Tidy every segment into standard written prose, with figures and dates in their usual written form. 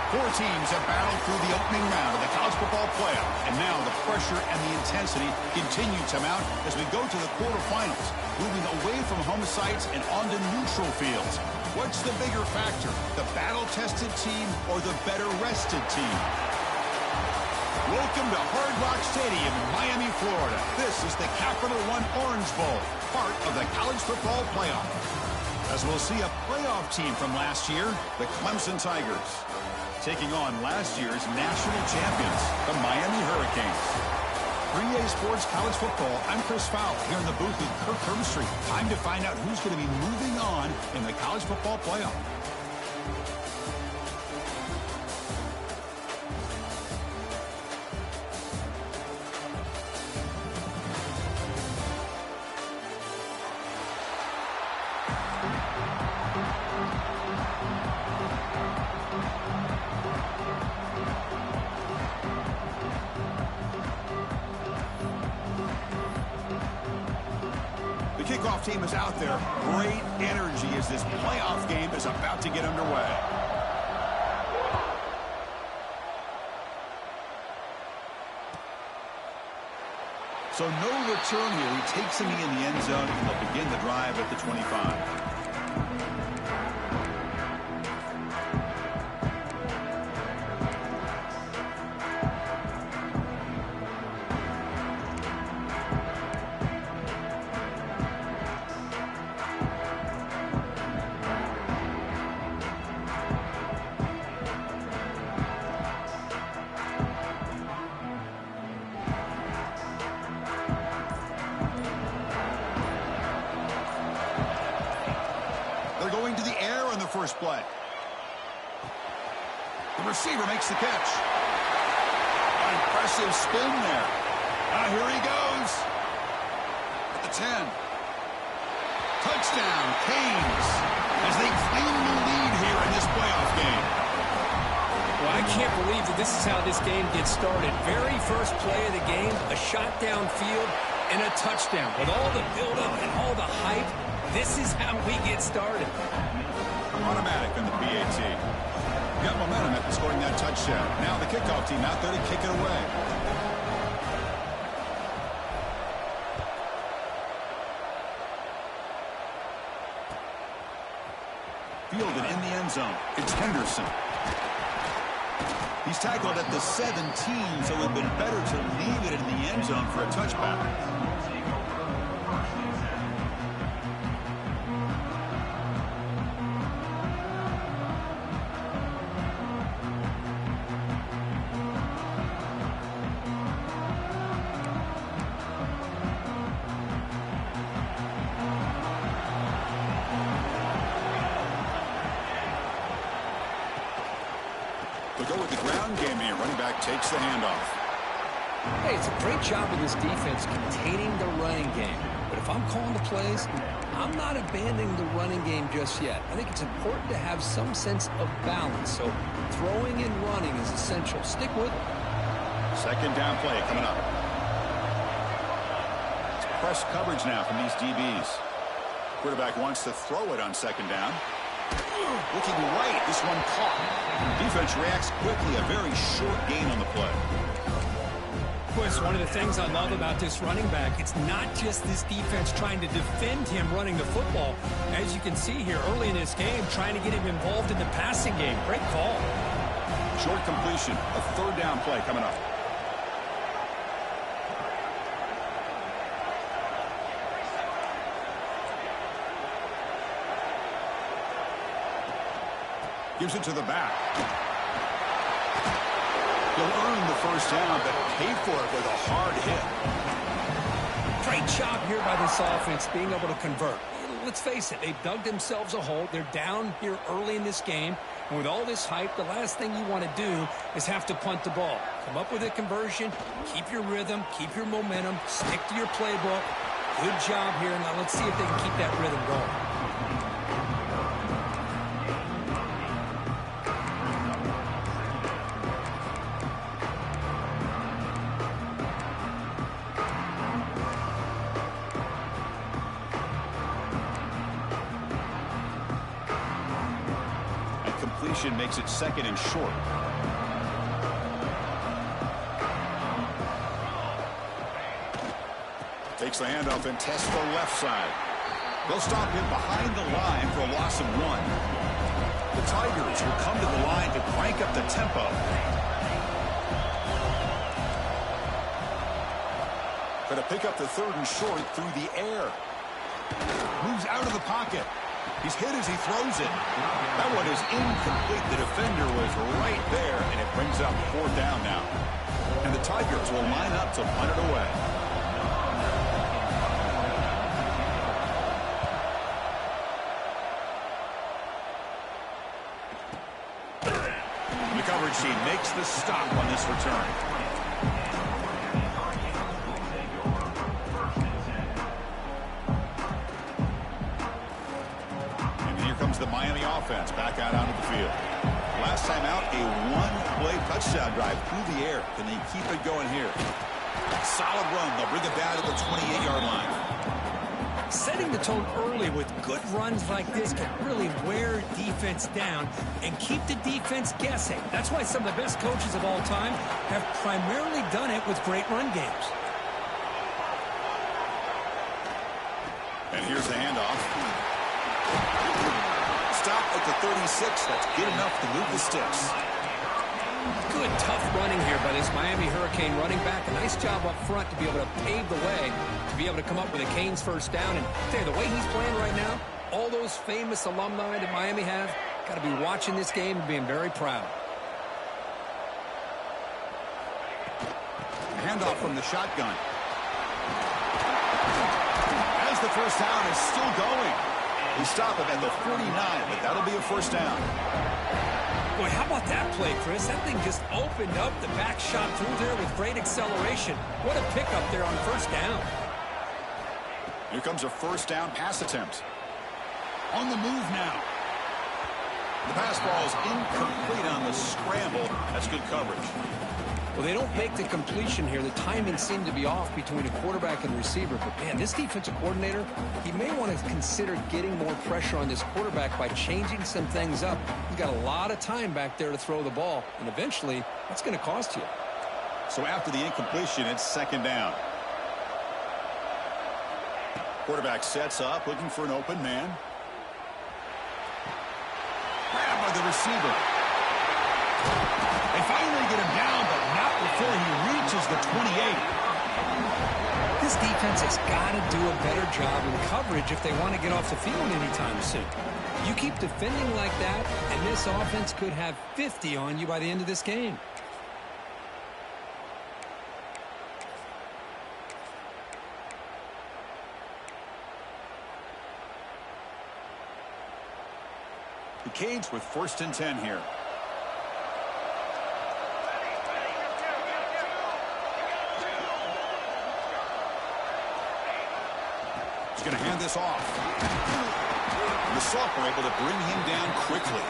Four teams have battled through the opening round of the college football playoff, and now the pressure and the intensity continue to mount as we go to the quarterfinals, moving away from home sites and onto neutral fields. What's the bigger factor, the battle-tested team or the better-rested team? Welcome to Hard Rock Stadium in Miami, Florida. This is the Capital One Orange Bowl, part of the college football playoff. As we'll see a playoff team from last year, the Clemson Tigers, taking on last year's national champions, the Miami Hurricanes. 3A Sports College Football, I'm Chris Fowler here in the booth with Kirk Herbstreit. Time to find out who's going to be moving on in the college football playoff. Kickoff team is out there. Great energy as this playoff game is about to get underway. So no return here. He takes a knee in the end zone, and they'll begin the drive at the 25. First play. The receiver makes the catch. Impressive spin there. Here he goes. At the 10. Touchdown, Canes, as they claim the lead here in this playoff game. Well, I can't believe that this is how this game gets started. Very first play of the game, a shot downfield and a touchdown. With all the buildup and all the hype, this is how we get started. Automatic in the PAT. Got momentum after scoring that touchdown. Now the kickoff team out there to kick it away. Fielded in the end zone. It's Henderson. He's tackled at the 17, so it would have been better to leave it in the end zone for a touchback. We'll go with the ground game here. Running back takes the handoff. Hey, it's a great job of this defense containing the running game. But if I'm calling the plays, I'm not abandoning the running game just yet. I think it's important to have some sense of balance. So throwing and running is essential. Stick with it. Second down play coming up. It's press coverage now from these DBs. Quarterback wants to throw it on second down. Looking right, this one caught. Defense reacts quickly, a very short gain on the play. Of course, one of the things I love about this running back, it's not just this defense trying to defend him running the football. As you can see here early in this game, trying to get him involved in the passing game. Great call. Short completion, a third down play coming up. Gives it to the back. He'll earn the first down, but pay for it with a hard hit. Great job here by this offense being able to convert. Let's face it, they've dug themselves a hole. They're down here early in this game. And with all this hype, the last thing you want to do is have to punt the ball. Come up with a conversion, keep your rhythm, keep your momentum, stick to your playbook. Good job here. Now let's see if they can keep that rhythm going. makes it 2nd and short. Takes the handoff and tests the left side. They'll stop him behind the line for a loss of 1. The Tigers will come to the line to crank up the tempo. Going to pick up the 3rd and short through the air. Moves out of the pocket. He's hit as he throws it. That one is incomplete. The defender was right there, and it brings up 4th down now. And the Tigers will line up to punt it away. The coverage team makes the stop on this return. The Miami offense back out onto the field. Last time out, a 1-play touchdown drive through the air. Can they keep it going here? Solid run. They'll bring it down to the 28-yard line. Setting the tone early with good runs like this can really wear defense down and keep the defense guessing. That's why some of the best coaches of all time have primarily done it with great run games. And here's the handoff. Stop at the 36. That's good enough to move the sticks. Good, tough running here by this Miami Hurricane running back. A nice job up front to be able to pave the way, to be able to come up with a Canes 1st down. And tell you, the way he's playing right now, all those famous alumni that Miami have, got to be watching this game and being very proud. Handoff from the shotgun. As the 1st down is still going. We stop him at the 49, but that'll be a 1st down. Boy, how about that play, Chris? That thing just opened up. The back shot through there with great acceleration. What a pickup there on 1st down. Here comes a 1st down pass attempt. On the move now. The pass ball is incomplete on the scramble. That's good coverage. Well, they don't make the completion here. The timing seemed to be off between a quarterback and receiver. But, man, this defensive coordinator, he may want to consider getting more pressure on this quarterback by changing some things up. He's got a lot of time back there to throw the ball, and eventually that's going to cost you. So after the incompletion, it's 2nd down. Quarterback sets up, looking for an open man. Grabbed by the receiver. They finally get him down, but not before he reaches the 28. This defense has got to do a better job in coverage if they want to get off the field anytime soon. You keep defending like that, and this offense could have 50 on you by the end of this game. The Canes with 1st and 10 here. He's going to hand this off. The sophomore able to bring him down quickly.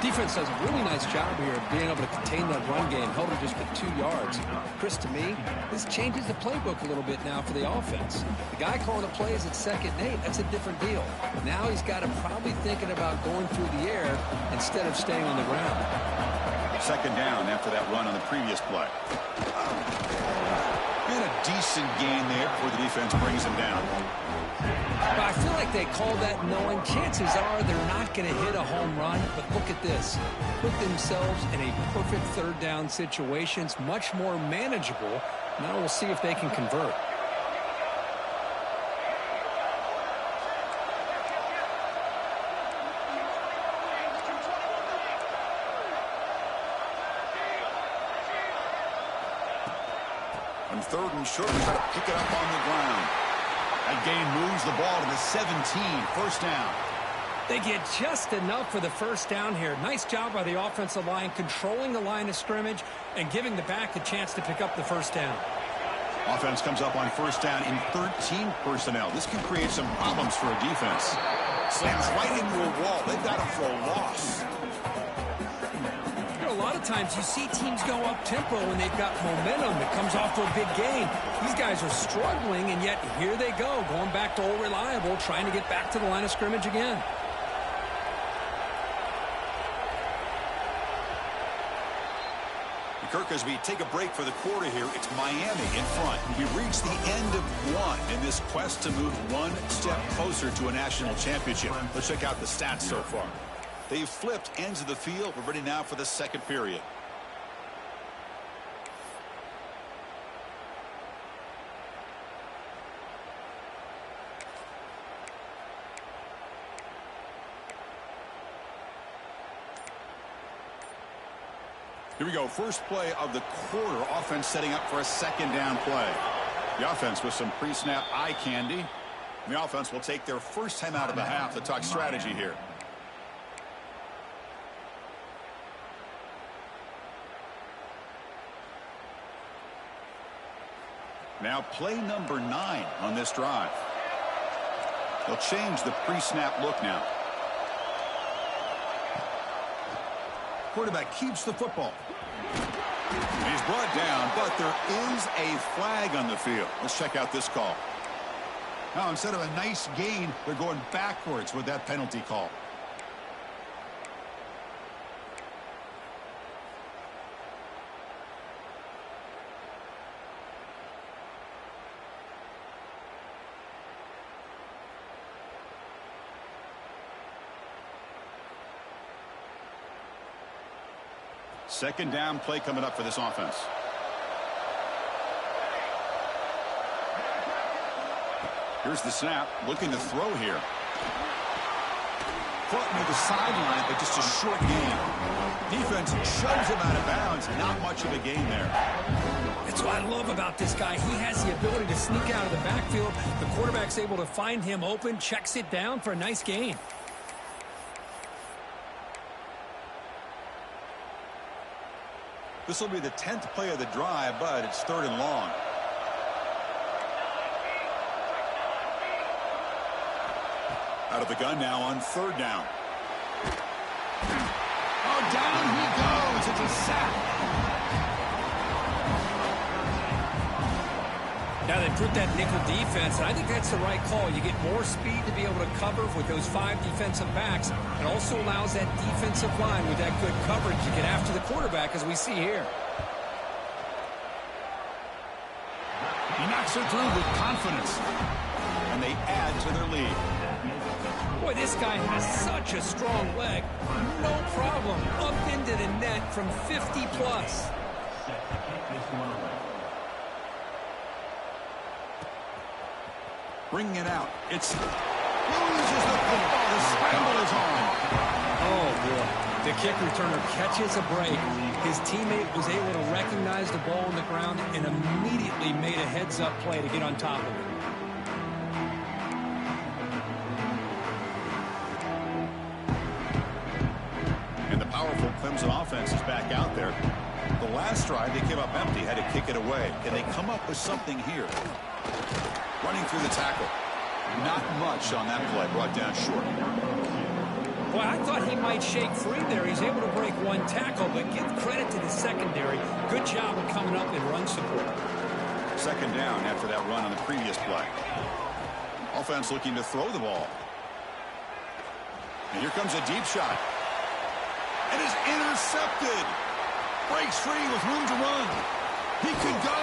Defense does a really nice job here of being able to contain that run game, held it just with 2 yards. Chris, to me, this changes the playbook a little bit now for the offense. The guy calling the plays at 2nd and 8, that's a different deal. Now he's got to probably thinking about going through the air instead of staying on the ground. 2nd down after that run on the previous play. And a decent gain there before the defense brings him down. But I feel like they call that knowing chances are they're not going to hit a home run. But look at this. Put themselves in a perfect 3rd down situation. It's much more manageable. Now we'll see if they can convert. On 3rd and short, we try to pick it up on the ground. That gain moves the ball to the 17, 1st down. They get just enough for the 1st down here. Nice job by the offensive line, controlling the line of scrimmage and giving the back a chance to pick up the 1st down. Offense comes up on 1st down in 13 personnel. This can create some problems for a defense. Slams right into a wall. They've got him for a loss. A lot of times you see teams go up-tempo when they've got momentum that comes off to a big gain. These guys are struggling, and yet here they go, going back to old reliable, trying to get back to the line of scrimmage again. Kirk, as we take a break for the quarter here, it's Miami in front. We've reached the end of one in this quest to move one step closer to a national championship. Let's check out the stats so far. They've flipped ends of the field. We're ready now for the second period. Here we go. First play of the quarter. Offense setting up for a second down play. The offense with some pre-snap eye candy. And the offense will take their first time out of the half to talk strategy here. Now play number 9 on this drive. They'll change the pre-snap look now. Quarterback keeps the football. He's brought down, but there is a flag on the field. Let's check out this call. Now, instead of a nice gain, they're going backwards with that penalty call. Second down play coming up for this offense. Here's the snap. Looking to throw here. Caught near the sideline, but just a short gain. Defense shoves him out of bounds. Not much of a gain there. That's what I love about this guy. He has the ability to sneak out of the backfield. The quarterback's able to find him open, checks it down for a nice gain. This will be the 10th play of the drive, but it's 3rd and long. Out of the gun now on 3rd down. Oh, down he goes. It's a sack. Now they put that nickel defense, and I think that's the right call. You get more speed to be able to cover with those 5 defensive backs. It also allows that defensive line with that good coverage to get after the quarterback, as we see here. He knocks it through with confidence, and they add to their lead. Boy, this guy has such a strong leg. No problem. Up into the net from 50+. Bringing it out. It's loses the football. The scramble is on. Oh, boy. The kick returner catches a break. His teammate was able to recognize the ball on the ground and immediately made a heads-up play to get on top of it. And the powerful Clemson offense is back out there. The last drive, they came up empty, had to kick it away. Can they come up with something here? Running through the tackle. Not much on that play. Brought down short. Boy, I thought he might shake free there. He's able to break 1 tackle, but give credit to the secondary. Good job of coming up in run support. Second down after that run on the previous play. Offense looking to throw the ball. And here comes a deep shot. And is intercepted. Breaks free with room to run. He could go.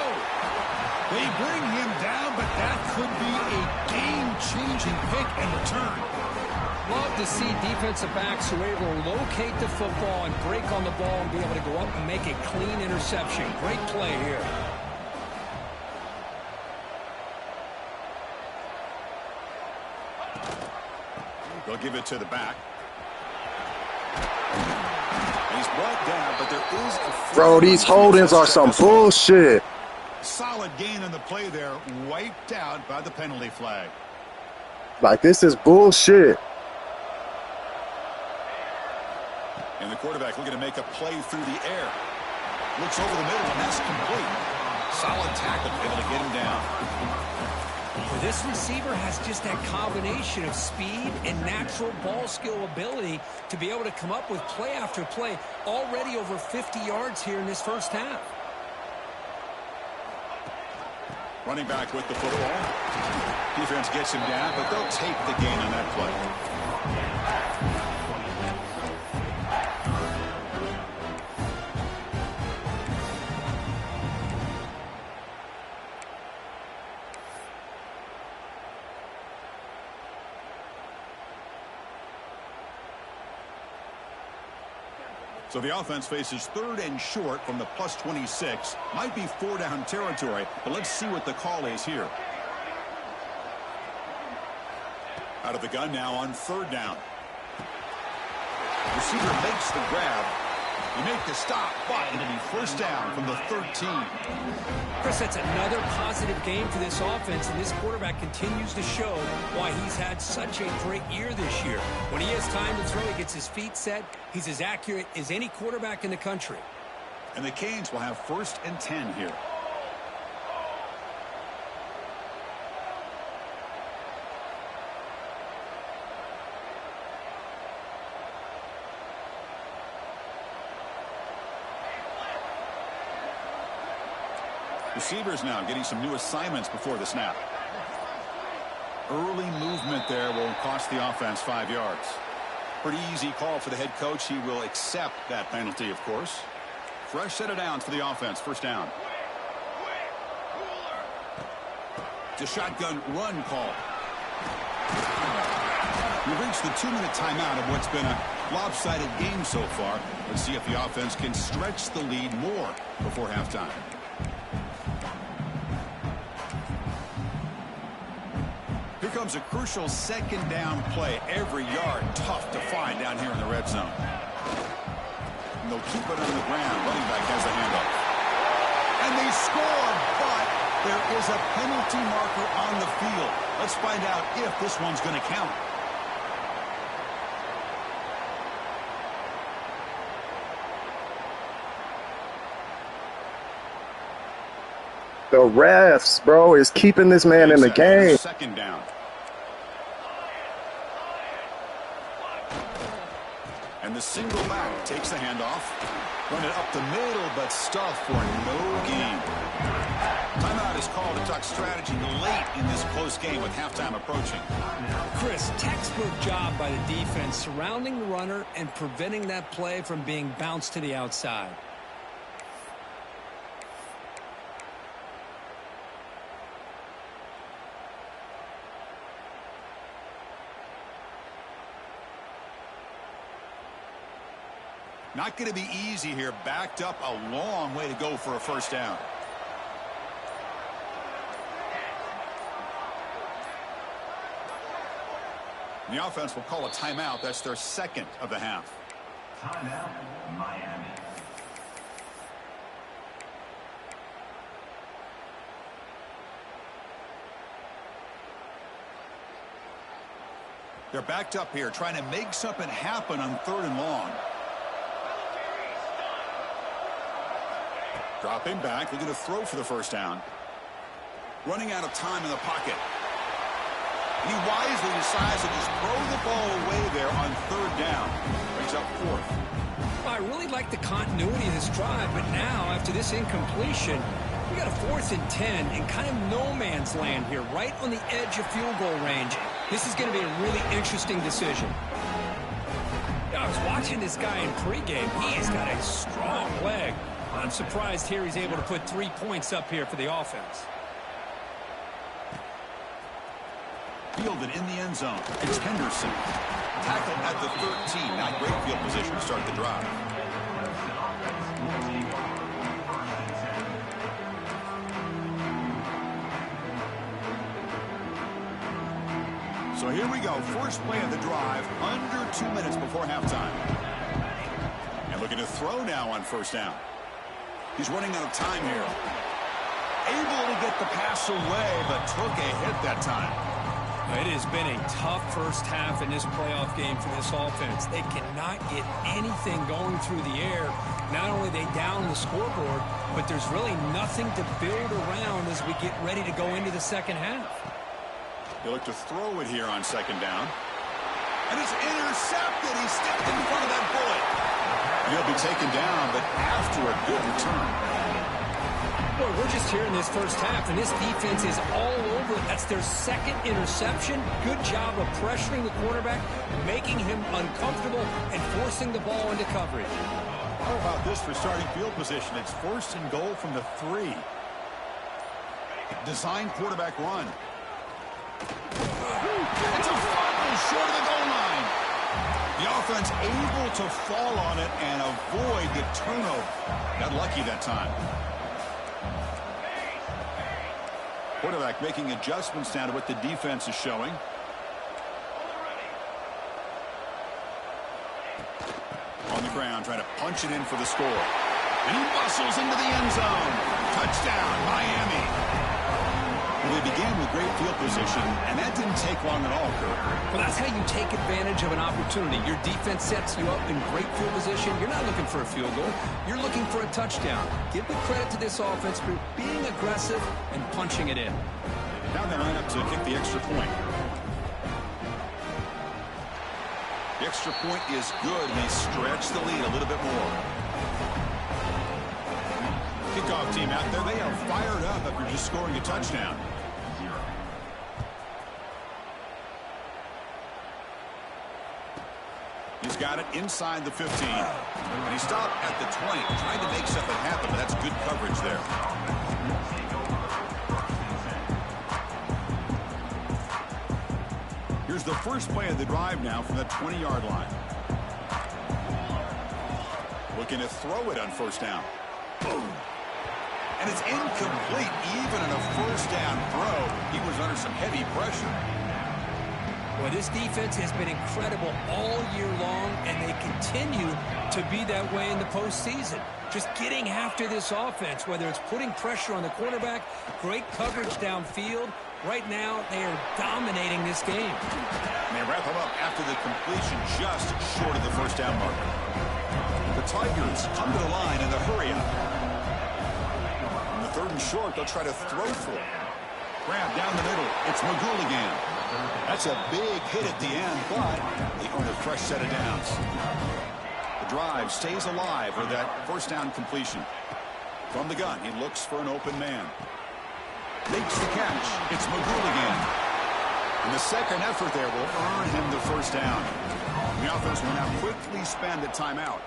They bring him down, but that could be a game-changing pick and return. Love to see defensive backs who are able to locate the football and break on the ball and be able to go up and make a clean interception. Great play here. They'll give it to the back. He's brought down, but there is a... Bro, these holdings are some bullshit. Solid gain on the play there, wiped out by the penalty flag. Like, this is bullshit. And the quarterback looking to make a play through the air. Looks over the middle, and that's complete. Solid tackle, able to get him down. Well, this receiver has just that combination of speed and natural ball skill ability to be able to come up with play after play. Already over 50 yards here in this first half. Running back with the football. Defense gets him down, but they'll take the gain on that play. So the offense faces 3rd and short from the plus 26. Might be 4-down territory, but let's see what the call is here. Out of the gun now on 3rd down. Receiver makes the grab. You make the stop, but it'll be 1st down from the 13. Chris, that's another positive game for this offense, and this quarterback continues to show why he's had such a great year this year. When he has time to throw, he gets his feet set. He's as accurate as any quarterback in the country. And the Canes will have 1st and 10 here. Receivers now getting some new assignments before the snap. Early movement there will cost the offense 5 yards. Pretty easy call for the head coach. He will accept that penalty, of course. Fresh set of downs for the offense. 1st down. It's a shotgun run call. We've reached the 2-minute timeout of what's been a lopsided game so far. Let's see if the offense can stretch the lead more before halftime. Here comes a crucial 2nd down play. Every yard tough to find down here in the red zone. And they'll keep it on the ground. Running back has the handoff. And they scored, but there is a penalty marker on the field. Let's find out if this one's going to count. The refs, bro, is keeping this man in the game. 2nd down. And the single back takes the handoff. Run it up the middle, but stuffed for no gain. Timeout is called to talk strategy late in this close game with halftime approaching. Chris, textbook job by the defense surrounding the runner and preventing that play from being bounced to the outside. Not going to be easy here. Backed up a long way to go for a 1st down. The offense will call a timeout. That's their 2nd of the half. Timeout, Miami. They're backed up here, trying to make something happen on 3rd and long. Dropping back, looking to throw for the 1st down. Running out of time in the pocket. He wisely decides to just throw the ball away there on 3rd down. Brings up 4th. Well, I really like the continuity of this drive, but now, after this incompletion, we got a 4th and 10 in kind of no man's land here, right on the edge of field goal range. This is going to be a really interesting decision. I was watching this guy in pregame. He's got a strong leg. I'm surprised here he's able to put 3 points up here for the offense. Fielded in the end zone. It's Henderson. Tackled at the 13. Not great field position to start the drive. So here we go. First play of the drive. Under 2 minutes before halftime. And looking to throw now on 1st down. He's running out of time here. Able to get the pass away, but took a hit that time. It has been a tough 1st half in this playoff game for this offense. They cannot get anything going through the air. Not only are they down the scoreboard, but there's really nothing to build around as we get ready to go into the 2nd half. They look to throw it here on 2nd down. And it's intercepted. He stepped in front of that bullet. He'll be taken down, but after a good return. Boy, we're just here in this 1st half, and this defense is all over it. That's their 2nd interception. Good job of pressuring the quarterback, making him uncomfortable, and forcing the ball into coverage. How about this for starting field position? It's 1st and goal from the 3. Design quarterback run. It's a fumble short of the goal line. The offense able to fall on it and avoid the turnover. Got lucky that time. Quarterback making adjustments now to what the defense is showing. On the ground, trying to punch it in for the score. And he muscles into the end zone. Touchdown, Miami. Well, they began with great field position, and that didn't take long at all, Kurt. Well, that's how you take advantage of an opportunity. Your defense sets you up in great field position. You're not looking for a field goal. You're looking for a touchdown. Give the credit to this offense for being aggressive and punching it in. Now they line up to kick the extra point. The extra point is good, and they stretch the lead a little bit more. Kickoff team out there, they are fired up after just scoring a touchdown. He's got it inside the 15. And he stopped at the 20, trying to make something happen, but that's good coverage there. Here's the first play of the drive now from the 20-yard line. Looking to throw it on first down. Boom. And it's incomplete. Even in a first down throw, he was under some heavy pressure. Well, this defense has been incredible all year long, and they continue to be that way in the postseason. Just getting after this offense, whether it's putting pressure on the quarterback, great coverage downfield. Right now, they are dominating this game. And they wrap him up after the completion just short of the first down marker. The Tigers come to the line in the hurry-up. On the third and short, they'll try to throw for it. Grab down the middle. It's McGooligan. That's a big hit at the end, but they earn a fresh set of downs. The drive stays alive with that first down completion. From the gun, he looks for an open man. Makes the catch. It's McGooligan. And the second effort there will earn him the first down. The offense will now quickly spend a timeout.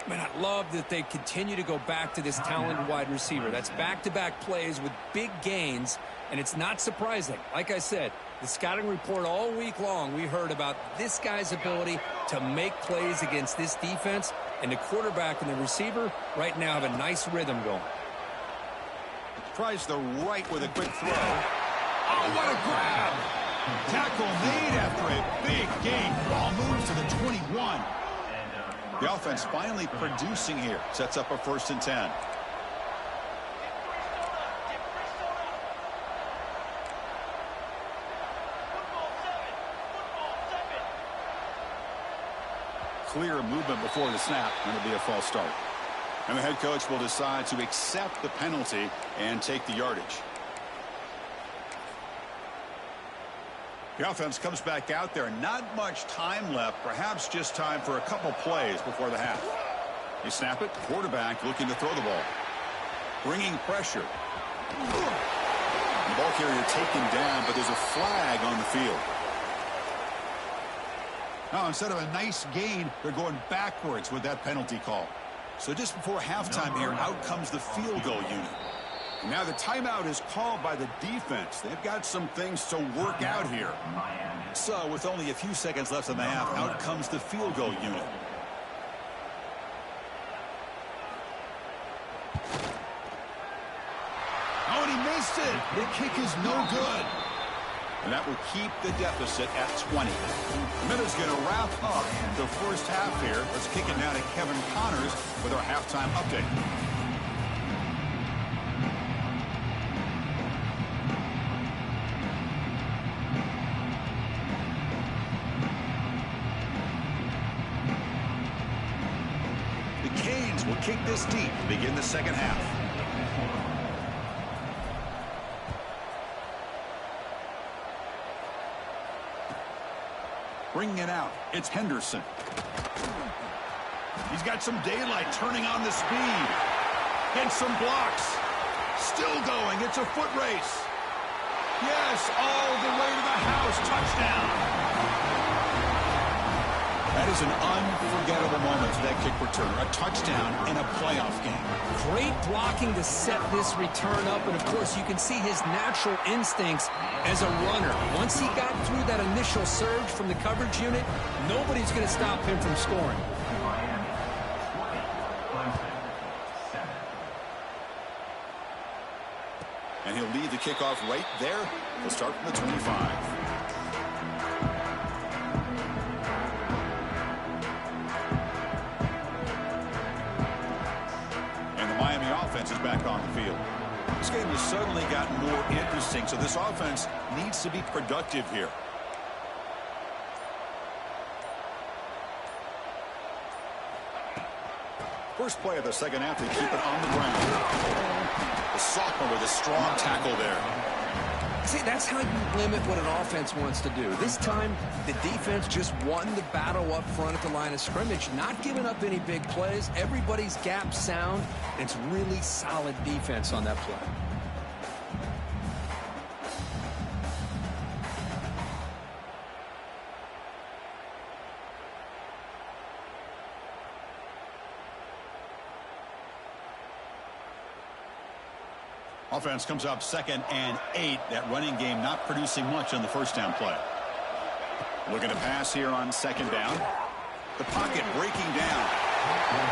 Man, I love that they continue to go back to this talented wide receiver. That's back-to-back plays with big gains, and it's not surprising. Like I said, the scouting report all week long, we heard about this guy's ability to make plays against this defense, and the quarterback and the receiver right now have a nice rhythm going. Tries the right with a quick throw. Oh, what a grab! Tackle made after a big gain. Ball moves to the 21. The offense finally producing here. Sets up a 1st and 10. Clear movement before the snap, and it'll be a false start. And the head coach will decide to accept the penalty and take the yardage. The offense comes back out there. Not much time left. Perhaps just time for a couple plays before the half. You snap it. Quarterback looking to throw the ball. Bringing pressure. The ball carrier taken down, but there's a flag on the field. Now, instead of a nice gain, they're going backwards with that penalty call. So just before halftime here, out comes the field goal unit. Now the timeout is called by the defense. They've got some things to work out here. So with only a few seconds left in the half, out comes the field goal unit. Oh, and he missed it. The kick is no good. And that will keep the deficit at 20. Miller's going to wrap up the first half here. Let's kick it now to Kevin Connors with our halftime update. The Canes will kick this deep to begin the second half. Bringing it out, it's Henderson. He's got some daylight turning on the speed. Gets some blocks. Still going, it's a foot race. Yes, all the way to the house, touchdown. And That is an unforgettable moment for that kick return. A touchdown in a playoff game. Great blocking to set this return up, and of course you can see his natural instincts as a runner. Once he got through that initial surge from the coverage unit, nobody's going to stop him from scoring. Miami 20, Clemson 7. And he'll lead the kickoff right there. He'll start from the 25. Offense is back on the field. This game has suddenly gotten more interesting, so this offense needs to be productive here. First play of the second half, they keep it on the ground. The sophomore with a strong tackle there. See, that's how you limit what an offense wants to do. This time, the defense just won the battle up front at the line of scrimmage, not giving up any big plays. Everybody's gap sound, and it's really solid defense on that play. Offense comes up 2nd and 8. That running game not producing much on the first down play. Looking to pass here on 2nd down. The pocket breaking down.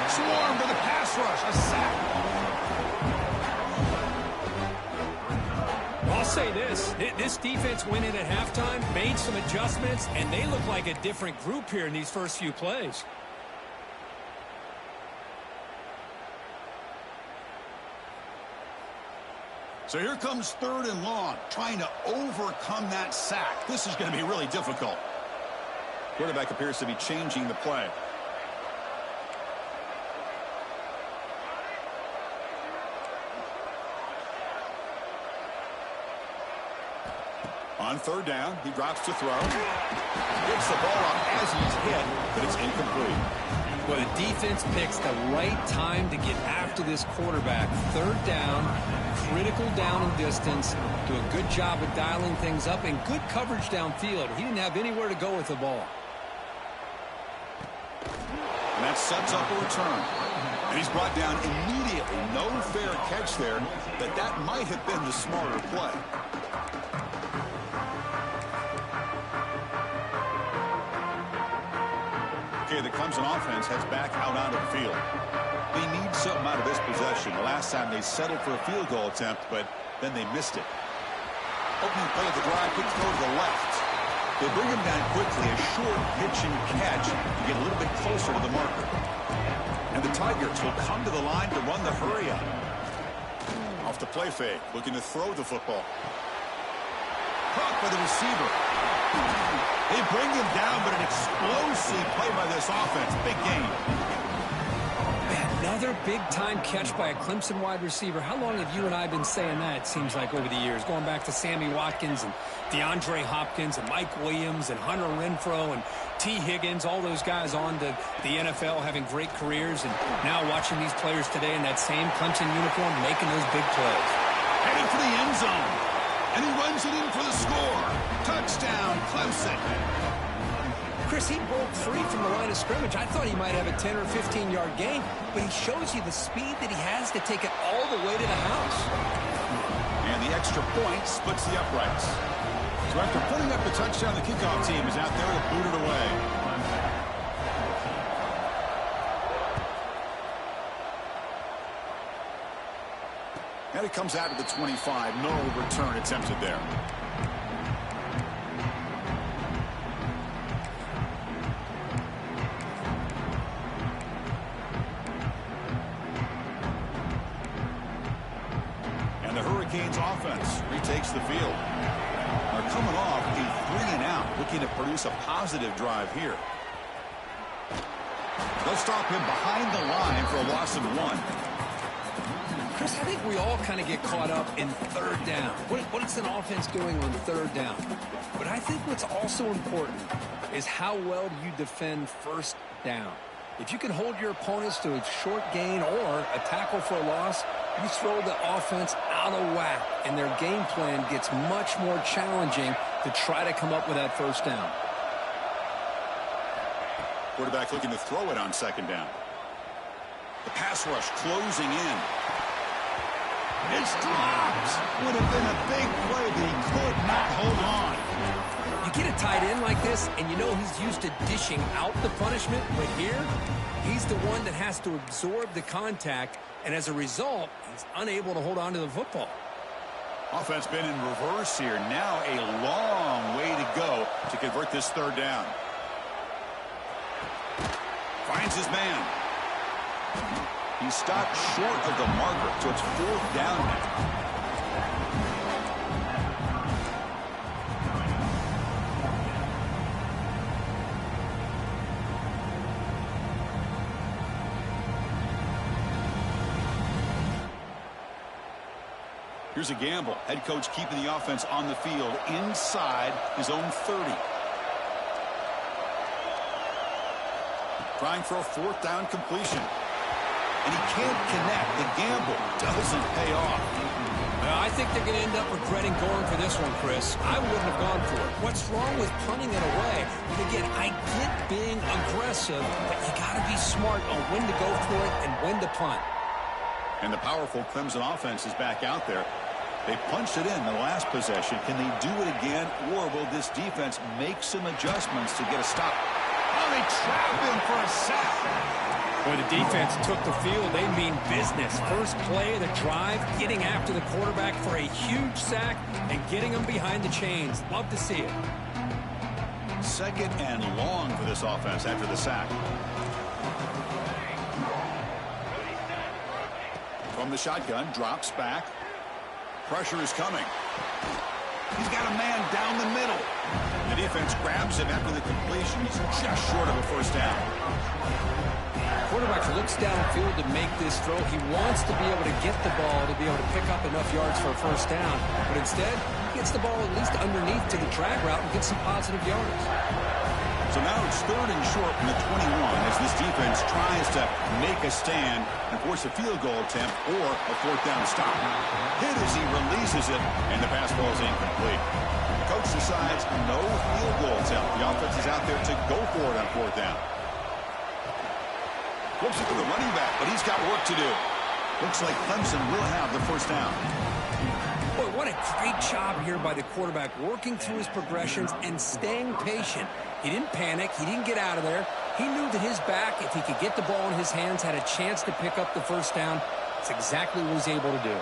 Swarm to the pass rush. A sack. I'll say this. This defense went in at halftime, made some adjustments, and they look like a different group here in these first few plays. So here comes 3rd and long, trying to overcome that sack. This is going to be really difficult. Quarterback appears to be changing the play. On 3rd down, he drops to throw. Gets the ball up as he's hit, but it's incomplete. Well, the defense picks the right time to get after this quarterback. 3rd down, critical down and distance. Do a good job of dialing things up and good coverage downfield. He didn't have anywhere to go with the ball. And that sets up a return. And he's brought down immediately. No fair catch there, but that might have been the smarter play. Okay, the Clemson offense heads back out onto the field. They need something out of this possession. The last time they settled for a field goal attempt, but then they missed it. Opening play of the drive, quick throw to the left. They bring him down quickly, a short pitch and catch to get a little bit closer to the marker. And the Tigers will come to the line to run the hurry up. Off the play fake, looking to throw the football. Caught by the receiver. They bring him down, but an explosive play by this offense. Big game. Another big-time catch by a Clemson wide receiver. How long have you and I been saying that, it seems like, over the years? Going back to Sammy Watkins and DeAndre Hopkins and Mike Williams and Hunter Renfrow and T. Higgins, all those guys on to the NFL having great careers. And now watching these players today in that same Clemson uniform making those big plays. Heading for the end zone. And he runs it in for the score. Touchdown, Clemson. Chris, he broke free from the line of scrimmage. I thought he might have a 10 or 15-yard gain, but he shows you the speed that he has to take it all the way to the house. And the extra point splits the uprights. So after putting up the touchdown, the kickoff team is out there to boot it away. And it comes out to the 25. No return attempted there. And the Hurricanes offense retakes the field. They're coming off a 3-and-out, looking to produce a positive drive here. They'll stop him behind the line for a loss of 1. Chris, I think we all kind of get caught up in 3rd down. What is an offense doing on 3rd down? But I think what's also important is how well do you defend 1st down. If you can hold your opponents to a short gain or a tackle for a loss, you throw the offense out of whack, and their game plan gets much more challenging to try to come up with that 1st down. Quarterback looking to throw it on second down. The pass rush closing in. It's dropped. Would have been a big play, but he could not hold on. You get a tight end like this, and you know he's used to dishing out the punishment, but here, he's the one that has to absorb the contact, and as a result, he's unable to hold on to the football. Offense been in reverse here. Now a long way to go to convert this third down. Finds his man. He stopped short of the marker, so it's fourth down now. Here's a gamble. Head coach keeping the offense on the field inside his own 30. Trying for a fourth down completion. And he can't connect. The gamble doesn't pay off. I think they're going to end up regretting going for this one, Chris. I wouldn't have gone for it. What's wrong with punting it away? And again, I get being aggressive, but you got to be smart on when to go for it and when to punt. And the powerful Clemson offense is back out there. They punched it in the last possession. Can they do it again, or will this defense make some adjustments to get a stop? Oh, they trap him for a sack. When the defense took the field, they mean business. First play of the drive, getting after the quarterback for a huge sack and getting him behind the chains. Love to see it. Second and long for this offense after the sack. From the shotgun, drops back. Pressure is coming. He's got a man down the middle. The defense grabs him after the completion. He's just short of a first down. Quarterback looks downfield to make this throw. He wants to be able to get the ball to be able to pick up enough yards for a first down. But instead, he gets the ball at least underneath to the drag route and gets some positive yards. So now it's third and short from the 21 as this defense tries to make a stand and force a field goal attempt or a fourth down stop. Hit as he releases it, and the pass ball is incomplete. The coach decides no field goal attempt. The offense is out there to go for it on fourth down. Flips it to the running back, but he's got work to do. Looks like Clemson will have the first down. Boy, what a great job here by the quarterback, working through his progressions and staying patient. He didn't panic. He didn't get out of there. He knew that his back, if he could get the ball in his hands, had a chance to pick up the first down. That's exactly what he's able to do.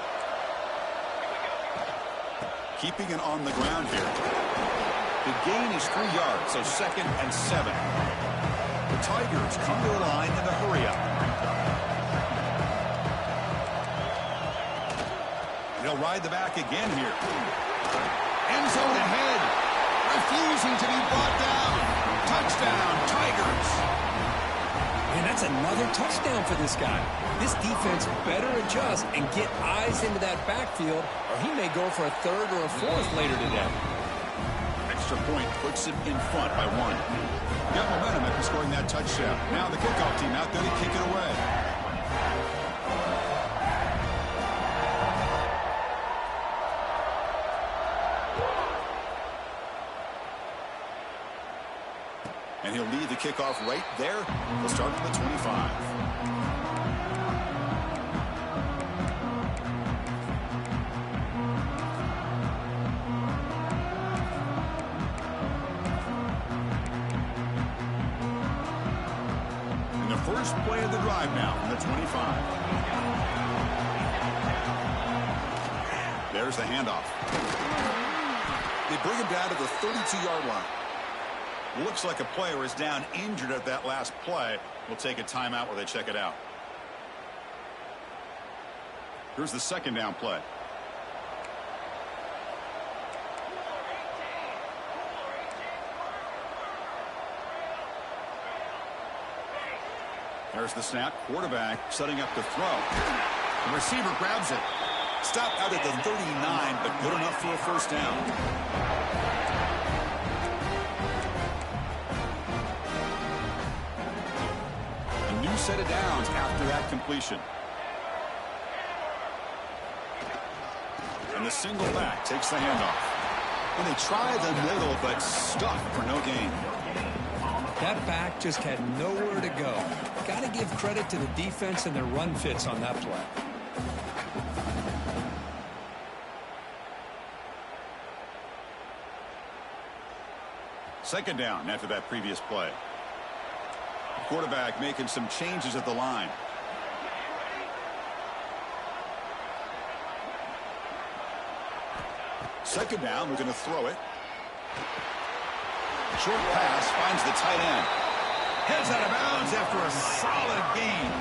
Keeping it on the ground here. The gain is 3 yards, so second and 7. The Tigers come to the line in the hurry-up. They'll ride the back again here. End zone ahead. Refusing to be brought down. Touchdown, Tigers. Man, that's another touchdown for this guy. This defense better adjust and get eyes into that backfield, or he may go for a third or a fourth later today. Extra point puts him in front by 1. Got momentum after scoring that touchdown. Now the kickoff team out there to kick it away. And he'll lead the kickoff right there. We'll start from the 25. And the first play of the drive now from the 25. There's the handoff. They bring him down to the 32-yard line. Looks like a player is down injured at that last play. We'll take a timeout while they check it out. Here's the second down play. There's the snap. Quarterback setting up the throw. The receiver grabs it. Stopped out at the 39, but good enough for a first down. New set of downs after that completion. And the single back takes the handoff. And they try the middle, but stuck for no gain. That back just had nowhere to go. Got to give credit to the defense and their run fits on that play. Second down after that previous play. Quarterback making some changes at the line. Second down, we're going to throw it. Short pass finds the tight end. Heads out of bounds after a solid gain.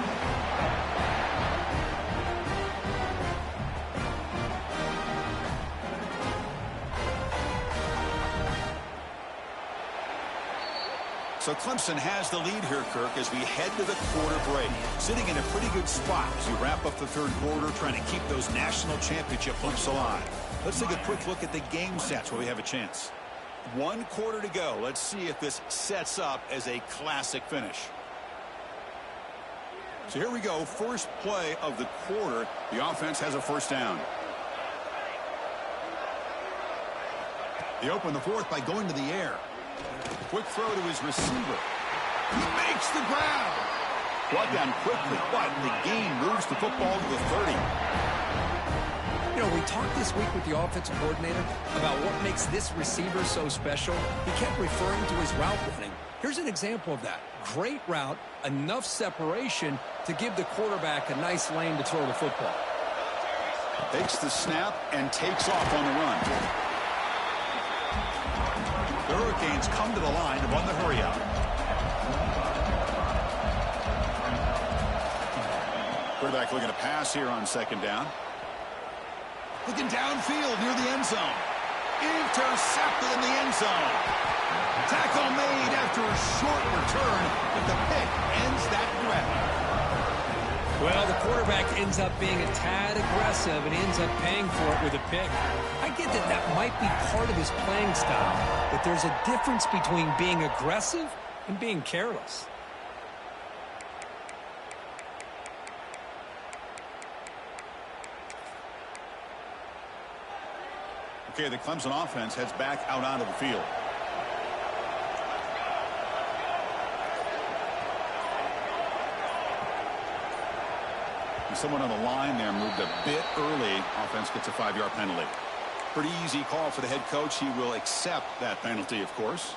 So Clemson has the lead here, Kirk, as we head to the quarter break. Sitting in a pretty good spot as we wrap up the third quarter, trying to keep those national championship hopes alive. Let's take a quick look at the game sets where we have a chance. 1 quarter to go. Let's see if this sets up as a classic finish. So here we go. First play of the quarter. The offense has a first down. They open the fourth by going to the air. Quick throw to his receiver. He makes the grab. Brought down quickly, but the gain moves the football to the 30. You know, we talked this week with the offensive coordinator about what makes this receiver so special. He kept referring to his route running. Here's an example of that. Great route, enough separation to give the quarterback a nice lane to throw the football. Takes the snap and takes off on the run. The Hurricanes come to the line to run the hurry out. Quarterback looking to pass here on second down. Looking downfield near the end zone. Intercepted in the end zone. Tackle made after a short return, but the pick ends that grab. Well, the quarterback ends up being a tad aggressive and ends up paying for it with a pick. I get that that might be part of his playing style, but there's a difference between being aggressive and being careless. Okay, the Clemson offense heads back out onto the field. Someone on the line there moved a bit early. Offense gets a 5-yard penalty. Pretty easy call for the head coach. He will accept that penalty, of course.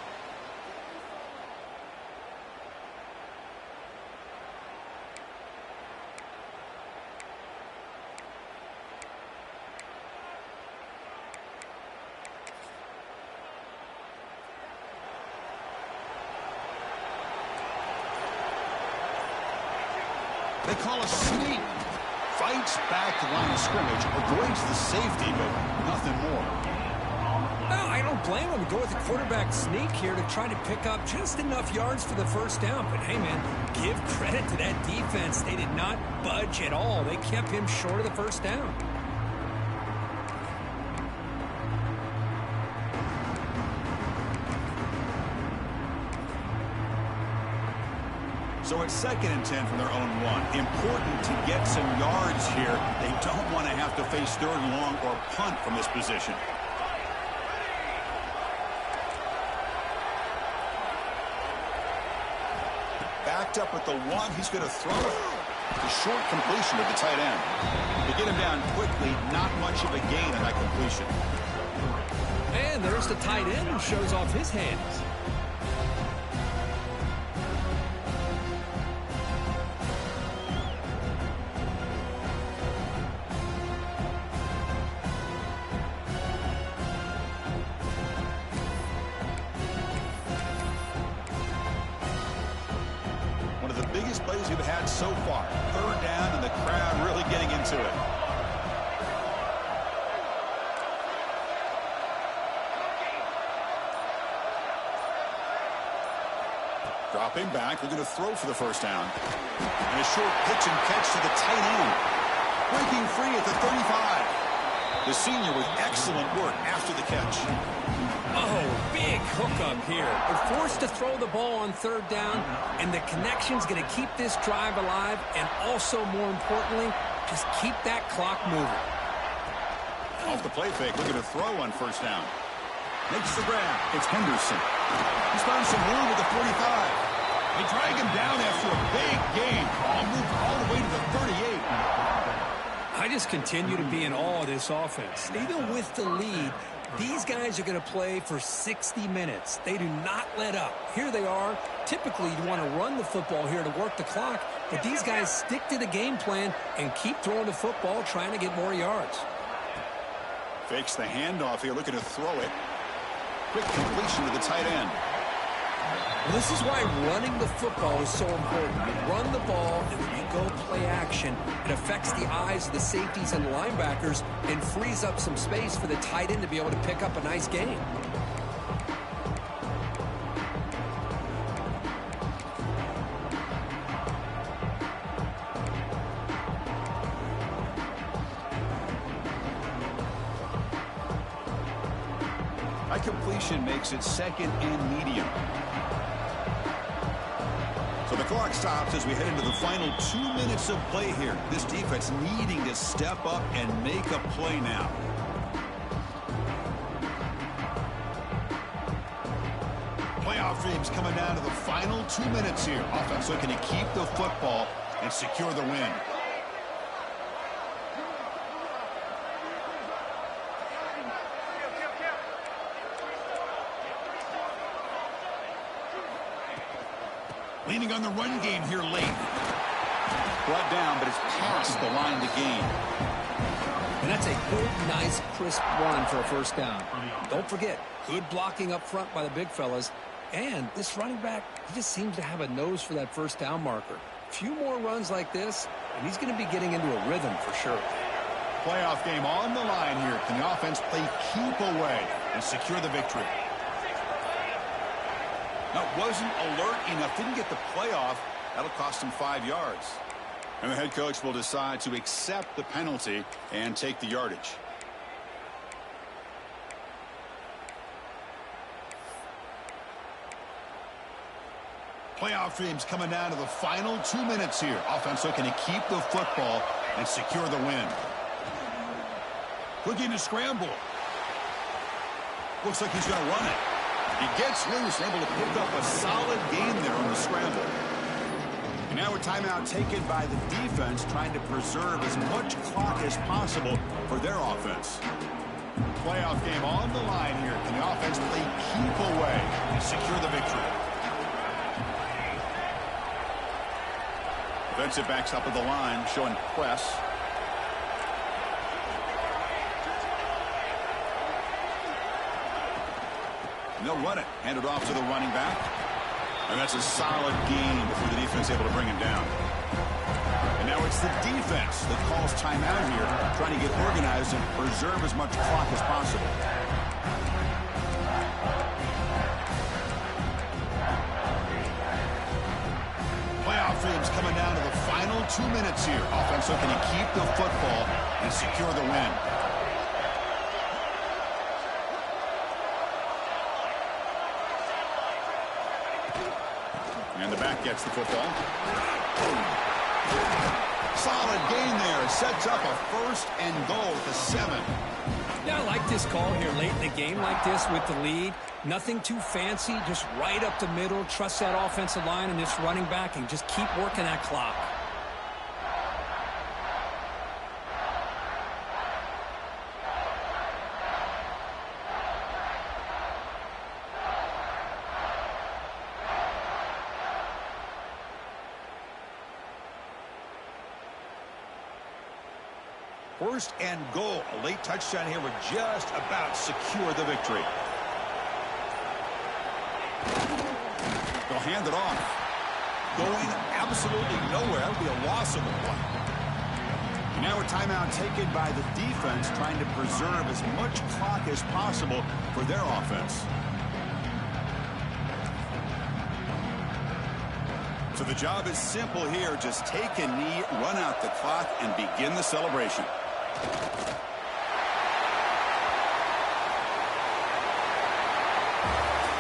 They call a sneak. Fights back the line of scrimmage, avoids the safety, but nothing more. No, I don't blame him. Go with the quarterback sneak here to try to pick up just enough yards for the first down. But, hey, man, give credit to that defense. They did not budge at all. They kept him short of the first down. So it's 2nd and 10 from their own 1. Important to get some yards here. They don't want to have to face 3rd and long or punt from this position. Backed up at the 1. He's going to throw it. A short completion to the tight end. They get him down quickly. Not much of a gain on that completion. And there's the tight end who shows off his hands. Biggest plays we've had so far. 3rd down and the crowd really getting into it. Dropping back, looking to throw for the first down. And a short pitch and catch to the tight end. Breaking free at the 35. The senior with excellent work after the catch. Oh, big hookup here. They're forced to throw the ball on 3rd down, and the connection's going to keep this drive alive, and also, more importantly, just keep that clock moving. Off the play fake, looking to throw on first down. Makes the grab. It's Henderson. He's found some room at the 45. They drag him down after a big gain. Ball moved all the way to the 38. I just continue to be in awe of this offense. Even with the lead, these guys are going to play for 60 minutes. They do not let up. Here they are. Typically, you want to run the football here to work the clock, but these guys stick to the game plan and keep throwing the football, trying to get more yards. Fakes the handoff here, looking to throw it. Quick completion to the tight end. Well, this is why running the football is so important. You run the ball, and when you go play action, it affects the eyes of the safeties and linebackers and frees up some space for the tight end to be able to pick up a nice gain. That completion makes it second and medium. So the clock stops as we head into the final 2 minutes of play here. This defense needing to step up and make a play now. Playoff dreams coming down to the final 2 minutes here. Offense looking to keep the football and secure the win. Leaning on the run game here late. Brought down, but it's past the line to gain. And that's a good, nice, crisp run for a first down. Don't forget, good blocking up front by the big fellas. And this running back, he just seems to have a nose for that first down marker. A few more runs like this, and he's going to be getting into a rhythm for sure. Playoff game on the line here. Can the offense play keep away and secure the victory? That wasn't alert enough. Didn't get the playoff. That'll cost him 5 yards. And the head coach will decide to accept the penalty and take the yardage. Playoff dreams coming down to the final 2 minutes here. Offense looking to keep the football and secure the win. Looking to scramble. Looks like he's going to run it. He gets loose, able to pick up a solid gain there on the scramble. And now a timeout taken by the defense, trying to preserve as much clock as possible for their offense. Playoff game on the line here. Can the offense play keep away and secure the victory? Defensive backs up at the line, showing press. And they'll run it. Hand it off to the running back. And that's a solid gain before the defense able to bring him down. And now it's the defense that calls timeout here, trying to get organized and preserve as much clock as possible. Playoff dreams coming down to the final 2 minutes here. Offense looking to keep the football and secure the win. And the back gets the football. Solid gain there. It sets up a first and goal at the 7. Yeah, I like this call here late in the game like this with the lead. Nothing too fancy, just right up the middle. Trust that offensive line and this running back and just keep working that clock. First and goal. A late touchdown here would just about secure the victory. They'll hand it off. Going absolutely nowhere. That would be a loss of the play. And now a timeout taken by the defense, trying to preserve as much clock as possible for their offense. So the job is simple here. Just take a knee, run out the clock, and begin the celebration.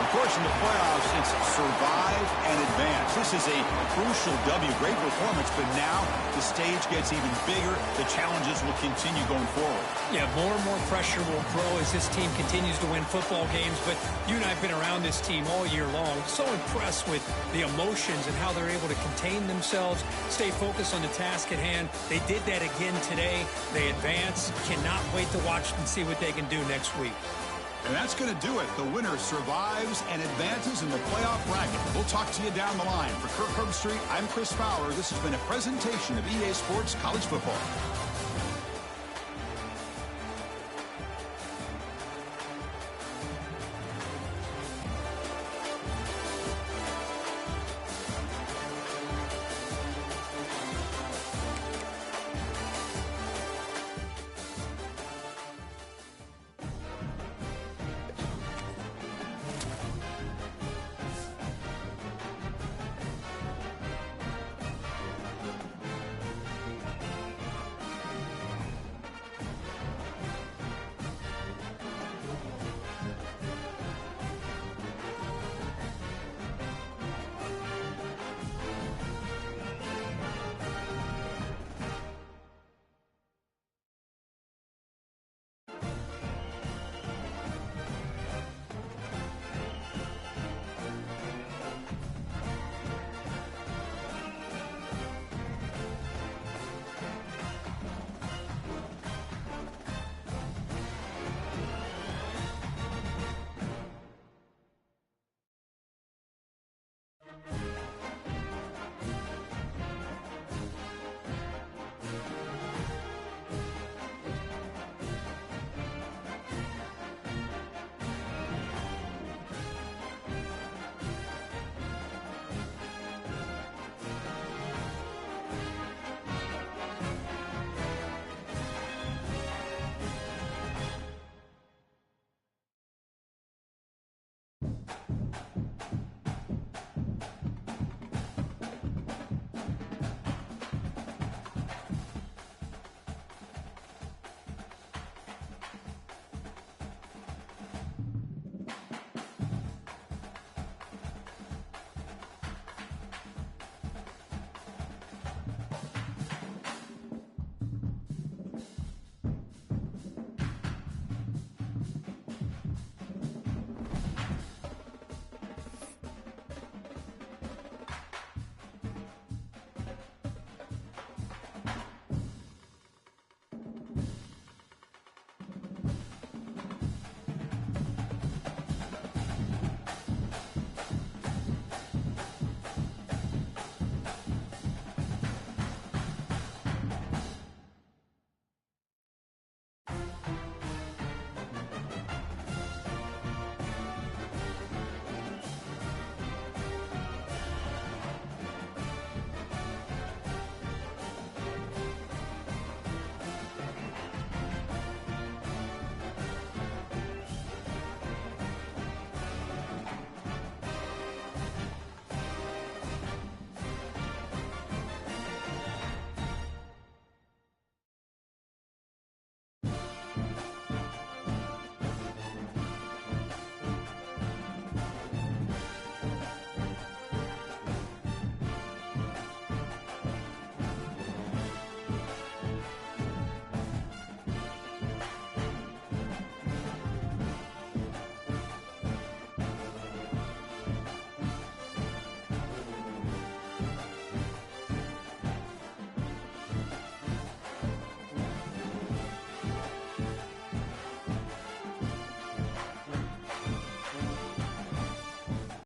Of course, in the playoffs, it's survive and advance. This is a crucial W. Great performance, but now the stage gets even bigger. The challenges will continue going forward. Yeah, more and more pressure will grow as this team continues to win football games, but you and I have been around this team all year long. So impressed with the emotions and how they're able to contain themselves, stay focused on the task at hand. They did that again today. They advance. Cannot wait to watch and see what they can do next week. And that's going to do it. The winner survives and advances in the playoff bracket. We'll talk to you down the line. For Kirk Herbstreit, I'm Chris Fowler. This has been a presentation of EA Sports College Football.